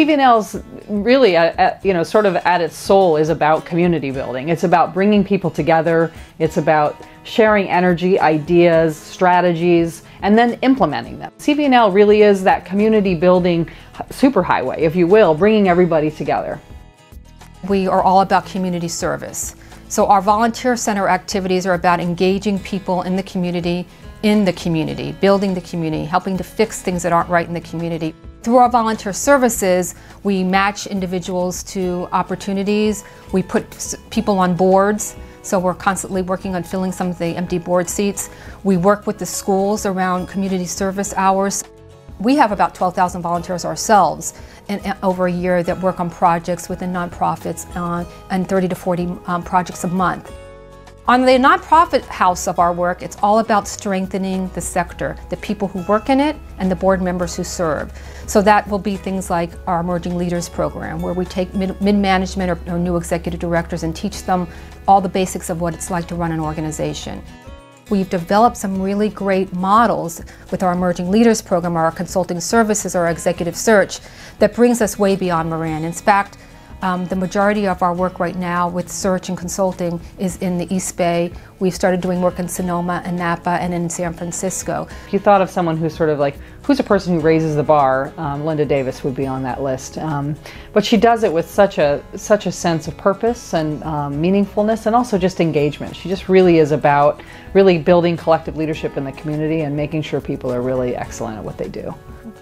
CVNL's really, sort of at its soul is about community building. It's about bringing people together. It's about sharing energy, ideas, strategies, and then implementing them. CVNL really is that community building superhighway, if you will, bringing everybody together. We are all about community service. So our volunteer center activities are about engaging people in the community, building the community, helping to fix things that aren't right in the community. Through our volunteer services, we match individuals to opportunities. We put people on boards, so we're constantly working on filling some of the empty board seats. We work with the schools around community service hours. We have about 12,000 volunteers ourselves over a year that work on projects within nonprofits and 30 to 40 projects a month. On the nonprofit house of our work, it's all about strengthening the sector, the people who work in it, and the board members who serve. So that will be things like our Emerging Leaders program, where we take mid-management or new executive directors and teach them all the basics of what it's like to run an organization. We've developed some really great models with our Emerging Leaders program, our consulting services, our executive search, that brings us way beyond Marin. In fact, the majority of our work right now with search and consulting is in the East Bay. We've started doing work in Sonoma and Napa and in San Francisco. If you thought of someone who's sort of like, who's a person who raises the bar, Linda Davis would be on that list. But she does it with such a sense of purpose and meaningfulness, and also just engagement. She just really is about really building collective leadership in the community and making sure people are really excellent at what they do.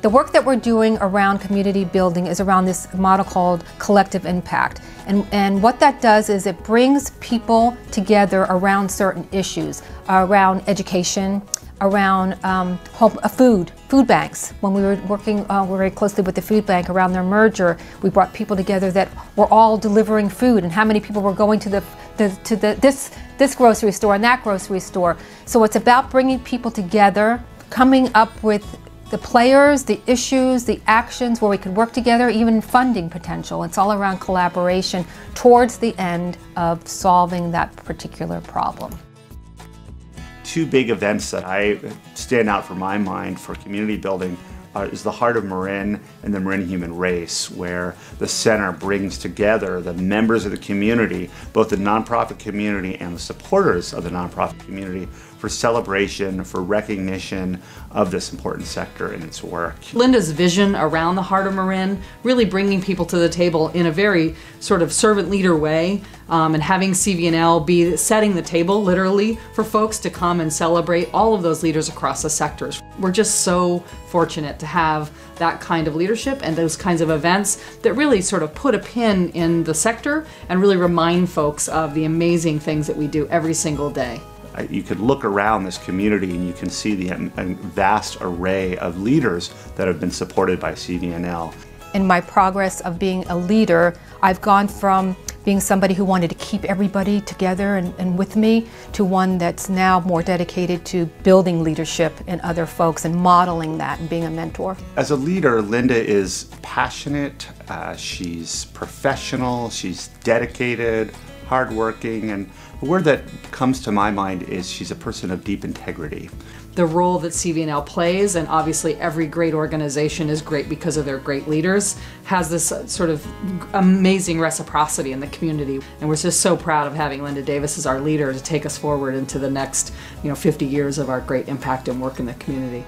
The work that we're doing around community building is around this model called collective impact. And what that does is it brings people together around certain issues, around education, around food banks. When we were working very closely with the food bank around their merger, we brought people together that were all delivering food, and how many people were going to this grocery store and that grocery store. So it's about bringing people together, coming up with the players, the issues, the actions where we could work together, even funding potential. It's all around collaboration towards the end of solving that particular problem. Two big events that I stand out for my mind for community building is the Heart of Marin and the Marin Human Race, where the center brings together the members of the community, both the nonprofit community and the supporters of the nonprofit community, for celebration, for recognition of this important sector and its work. Linda's vision around the Heart of Marin, really bringing people to the table in a very sort of servant leader way, and having CVNL be setting the table literally for folks to come and celebrate all of those leaders across the sectors. We're just so fortunate to have that kind of leadership and those kinds of events that really sort of put a pin in the sector and really remind folks of the amazing things that we do every single day. You could look around this community and you can see the vast array of leaders that have been supported by CVNL. In my progress of being a leader, I've gone from being somebody who wanted to keep everybody together and with me to one that's now more dedicated to building leadership in other folks and modeling that and being a mentor. As a leader, Linda is passionate, she's professional, she's dedicated, hardworking, and the word that comes to my mind is she's a person of deep integrity. The role that CVNL plays, and obviously every great organization is great because of their great leaders, has this sort of amazing reciprocity in the community. And we're just so proud of having Linda Davis as our leader to take us forward into the next 50 years of our great impact and work in the community.